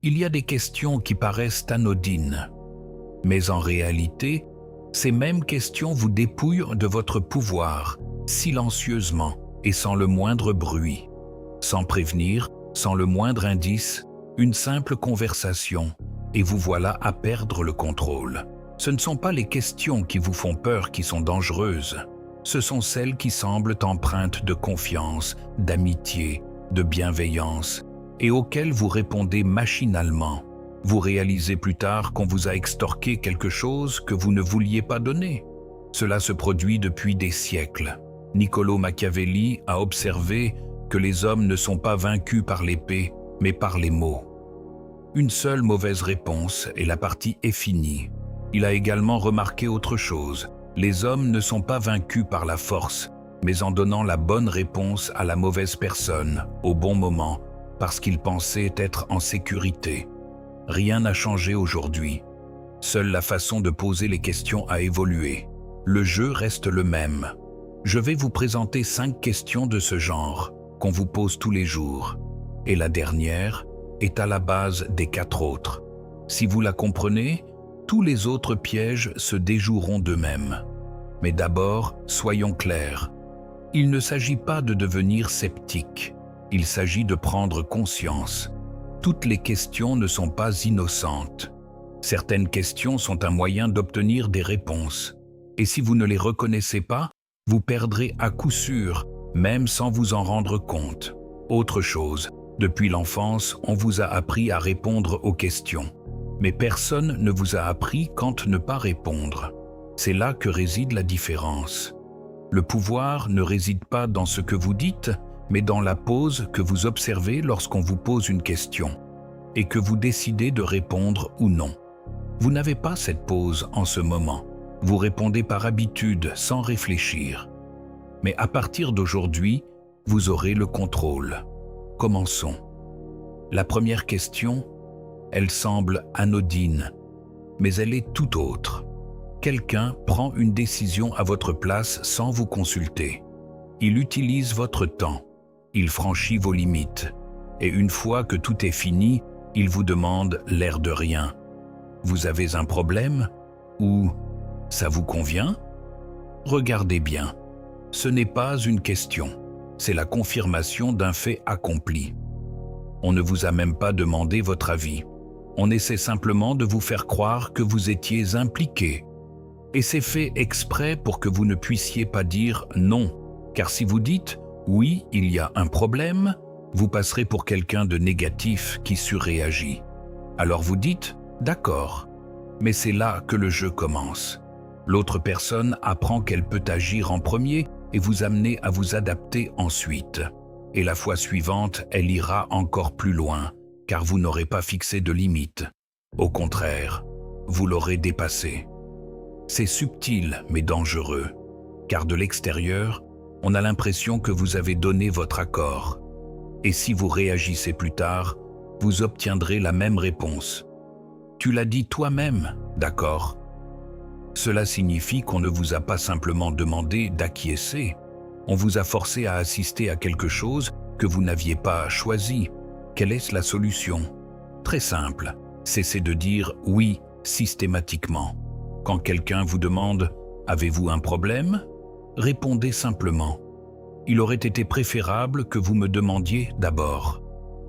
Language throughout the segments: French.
Il y a des questions qui paraissent anodines, mais en réalité, ces mêmes questions vous dépouillent de votre pouvoir, silencieusement et sans le moindre bruit. Sans prévenir, sans le moindre indice, une simple conversation, et vous voilà à perdre le contrôle. Ce ne sont pas les questions qui vous font peur qui sont dangereuses, ce sont celles qui semblent empreintes de confiance, d'amitié, de bienveillance, et auxquelles vous répondez machinalement. Vous réalisez plus tard qu'on vous a extorqué quelque chose que vous ne vouliez pas donner. Cela se produit depuis des siècles. Niccolò Machiavelli a observé que les hommes ne sont pas vaincus par l'épée, mais par les mots. Une seule mauvaise réponse et la partie est finie. Il a également remarqué autre chose. Les hommes ne sont pas vaincus par la force, mais en donnant la bonne réponse à la mauvaise personne, au bon moment, parce qu'ils pensaient être en sécurité. Rien n'a changé aujourd'hui. Seule la façon de poser les questions a évolué. Le jeu reste le même. Je vais vous présenter 5 questions de ce genre, qu'on vous pose tous les jours. Et la dernière est à la base des 4 autres. Si vous la comprenez, tous les autres pièges se déjoueront d'eux-mêmes. Mais d'abord, soyons clairs. Il ne s'agit pas de devenir sceptique. Il s'agit de prendre conscience. Toutes les questions ne sont pas innocentes. Certaines questions sont un moyen d'obtenir des réponses. Et si vous ne les reconnaissez pas, vous perdrez à coup sûr, même sans vous en rendre compte. Autre chose, depuis l'enfance, on vous a appris à répondre aux questions. Mais personne ne vous a appris quand ne pas répondre. C'est là que réside la différence. Le pouvoir ne réside pas dans ce que vous dites, mais dans la pause que vous observez lorsqu'on vous pose une question, et que vous décidez de répondre ou non. Vous n'avez pas cette pause en ce moment. Vous répondez par habitude, sans réfléchir. Mais à partir d'aujourd'hui, vous aurez le contrôle. Commençons. La première question, elle semble anodine, mais elle est tout autre. Quelqu'un prend une décision à votre place sans vous consulter. Il utilise votre temps. Il franchit vos limites. Et une fois que tout est fini, il vous demande l'air de rien. Vous avez un problème? Ou ça vous convient? Regardez bien. Ce n'est pas une question. C'est la confirmation d'un fait accompli. On ne vous a même pas demandé votre avis. On essaie simplement de vous faire croire que vous étiez impliqué. Et c'est fait exprès pour que vous ne puissiez pas dire non. Car si vous dites « oui, il y a un problème », vous passerez pour quelqu'un de négatif qui surréagit. Alors vous dites « d'accord ». Mais c'est là que le jeu commence. L'autre personne apprend qu'elle peut agir en premier et vous amener à vous adapter ensuite. Et la fois suivante, elle ira encore plus loin, car vous n'aurez pas fixé de limite. Au contraire, vous l'aurez dépassé. C'est subtil mais dangereux, car de l'extérieur, on a l'impression que vous avez donné votre accord. Et si vous réagissez plus tard, vous obtiendrez la même réponse. Tu l'as dit toi-même, d'accord? Cela signifie qu'on ne vous a pas simplement demandé d'acquiescer. On vous a forcé à assister à quelque chose que vous n'aviez pas choisi. Quelle est la solution? Très simple, cessez de dire « oui » systématiquement. Quand quelqu'un vous demande « avez-vous un problème ?» répondez simplement « il aurait été préférable que vous me demandiez d'abord ».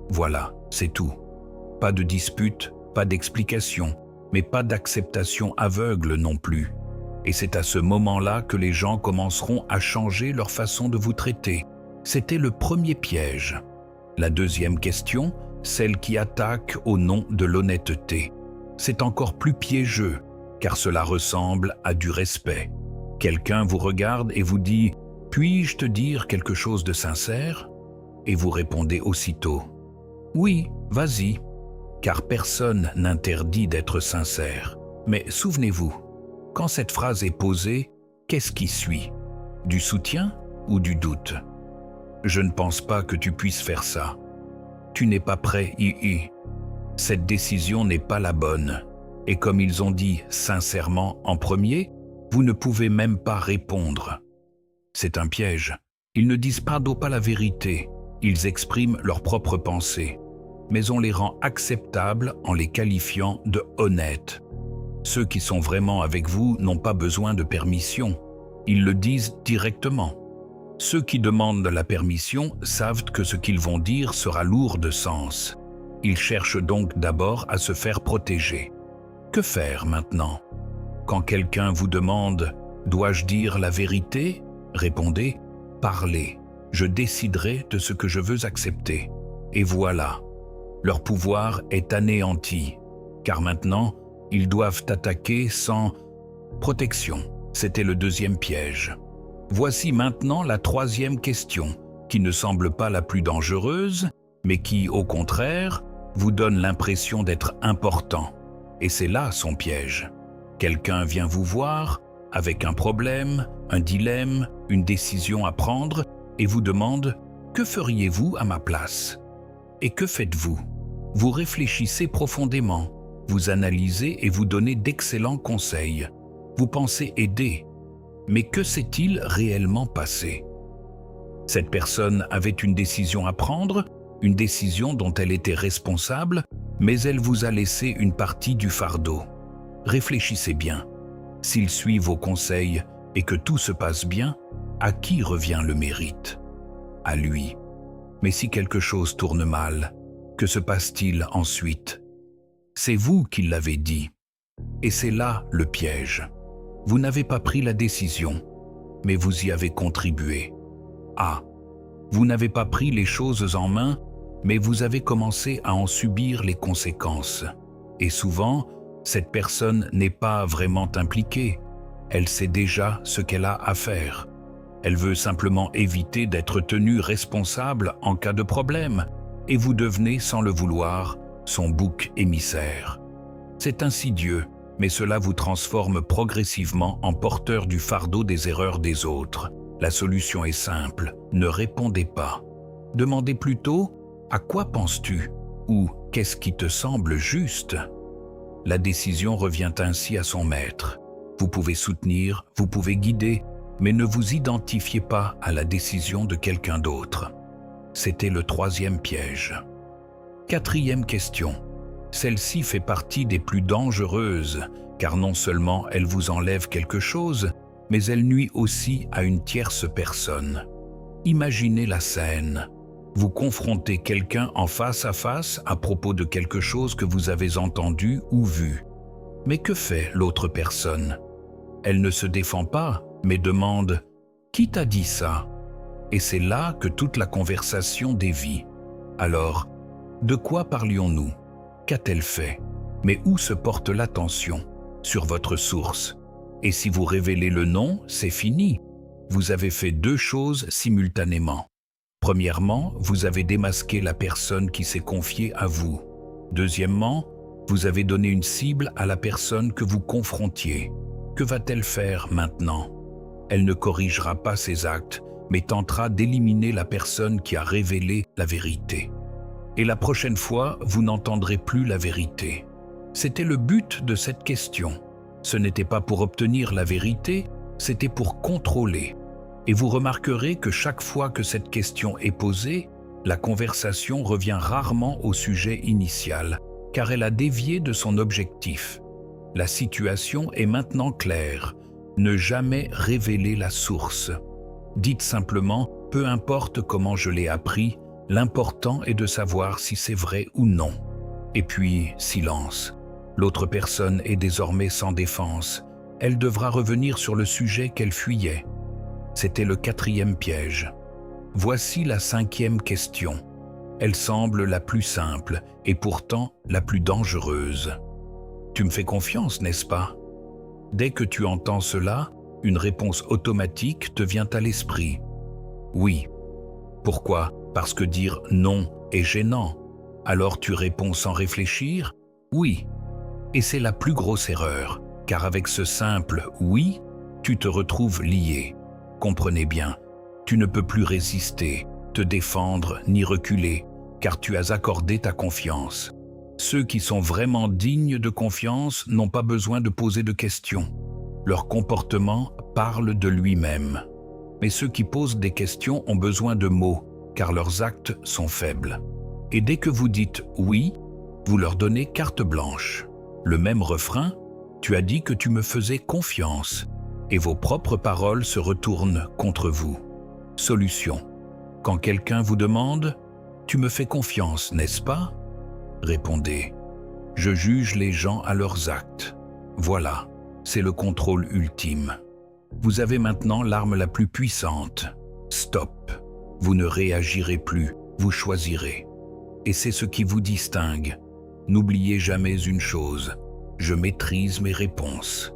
Voilà, c'est tout. Pas de dispute, pas d'explication, mais pas d'acceptation aveugle non plus. Et c'est à ce moment-là que les gens commenceront à changer leur façon de vous traiter. C'était le premier piège. La deuxième question, celle qui attaque au nom de l'honnêteté. C'est encore plus piégeux, car cela ressemble à du respect. Quelqu'un vous regarde et vous dit « puis-je te dire quelque chose de sincère ?» Et vous répondez aussitôt « oui, vas-y », car personne n'interdit d'être sincère. Mais souvenez-vous, quand cette phrase est posée, qu'est-ce qui suit? Du soutien ou du doute? Je ne pense pas que tu puisses faire ça. Tu n'es pas prêt, hihi. Cette décision n'est pas la bonne. Et comme ils ont dit sincèrement en premier, vous ne pouvez même pas répondre. C'est un piège. Ils ne disent pas la vérité. Ils expriment leurs propres pensées. mais on les rend acceptables en les qualifiant de honnêtes. Ceux qui sont vraiment avec vous n'ont pas besoin de permission. Ils le disent directement. Ceux qui demandent la permission savent que ce qu'ils vont dire sera lourd de sens. Ils cherchent donc d'abord à se faire protéger. Que faire maintenant? Quand quelqu'un vous demande « Dois-je dire la vérité ?» Répondez « Parlez, je déciderai de ce que je veux accepter. » Et voilà, leur pouvoir est anéanti, car maintenant, ils doivent attaquer sans protection. C'était le deuxième piège. Voici maintenant la troisième question, qui ne semble pas la plus dangereuse, mais qui, au contraire, vous donne l'impression d'être important. Et c'est là son piège. Quelqu'un vient vous voir avec un problème, un dilemme, une décision à prendre et vous demande « Que feriez-vous à ma place ?» Et que faites-vous? Vous réfléchissez profondément, vous analysez et vous donnez d'excellents conseils. Vous pensez aider. Mais que s'est-il réellement passé? Cette personne avait une décision à prendre, une décision dont elle était responsable, mais elle vous a laissé une partie du fardeau. Réfléchissez bien. S'il suit vos conseils et que tout se passe bien, à qui revient le mérite? À lui. Mais si quelque chose tourne mal, que se passe-t-il ensuite? C'est vous qui l'avez dit. Et c'est là le piège. Vous n'avez pas pris la décision, mais vous y avez contribué. Ah, vous n'avez pas pris les choses en main, mais vous avez commencé à en subir les conséquences. Et souvent, cette personne n'est pas vraiment impliquée. Elle sait déjà ce qu'elle a à faire. Elle veut simplement éviter d'être tenue responsable en cas de problème, et vous devenez, sans le vouloir, son bouc émissaire. C'est insidieux, mais cela vous transforme progressivement en porteur du fardeau des erreurs des autres. La solution est simple, ne répondez pas. Demandez plutôt « À quoi penses-tu » ou « Qu'est-ce qui te semble juste ?» La décision revient ainsi à son maître. Vous pouvez soutenir, vous pouvez guider, mais ne vous identifiez pas à la décision de quelqu'un d'autre. C'était le troisième piège. Quatrième question. Celle-ci fait partie des plus dangereuses, car non seulement elle vous enlève quelque chose, mais elle nuit aussi à une tierce personne. Imaginez la scène. Vous confrontez quelqu'un en face à propos de quelque chose que vous avez entendu ou vu. Mais que fait l'autre personne? Elle ne se défend pas, mais demande « Qui t'a dit ça ?» Et c'est là que toute la conversation dévie. Alors, de quoi parlions-nous? Qu'a-t-elle fait? Mais où se porte l'attention? Sur votre source. Et si vous révélez le nom, c'est fini. Vous avez fait deux choses simultanément. Premièrement, vous avez démasqué la personne qui s'est confiée à vous. Deuxièmement, vous avez donné une cible à la personne que vous confrontiez. Que va-t-elle faire maintenant? Elle ne corrigera pas ses actes, mais tentera d'éliminer la personne qui a révélé la vérité. Et la prochaine fois, vous n'entendrez plus la vérité. C'était le but de cette question. Ce n'était pas pour obtenir la vérité, c'était pour contrôler. Et vous remarquerez que chaque fois que cette question est posée, la conversation revient rarement au sujet initial, car elle a dévié de son objectif. La situation est maintenant claire. Ne jamais révéler la source. Dites simplement, peu importe comment je l'ai appris, l'important est de savoir si c'est vrai ou non. Et puis, silence. L'autre personne est désormais sans défense. Elle devra revenir sur le sujet qu'elle fuyait. C'était le quatrième piège. Voici la cinquième question. Elle semble la plus simple et pourtant la plus dangereuse. Tu me fais confiance, n'est-ce pas? Dès que tu entends cela, une réponse automatique te vient à l'esprit. Oui. Pourquoi? Parce que dire non est gênant. Alors tu réponds sans réfléchir? Oui. Et c'est la plus grosse erreur, car avec ce simple « oui », tu te retrouves lié. Comprenez bien, tu ne peux plus résister, te défendre ni reculer, car tu as accordé ta confiance. Ceux qui sont vraiment dignes de confiance n'ont pas besoin de poser de questions. Leur comportement parle de lui-même. Mais ceux qui posent des questions ont besoin de mots, car leurs actes sont faibles. Et dès que vous dites « oui », vous leur donnez carte blanche. Le même refrain, tu as dit que tu me faisais confiance, et vos propres paroles se retournent contre vous. Solution. Quand quelqu'un vous demande « tu me fais confiance, n'est-ce pas ?» Répondez « je juge les gens à leurs actes ». Voilà, c'est le contrôle ultime. Vous avez maintenant l'arme la plus puissante. Stop. Vous ne réagirez plus, vous choisirez. Et c'est ce qui vous distingue. N'oubliez jamais une chose, je maîtrise mes réponses.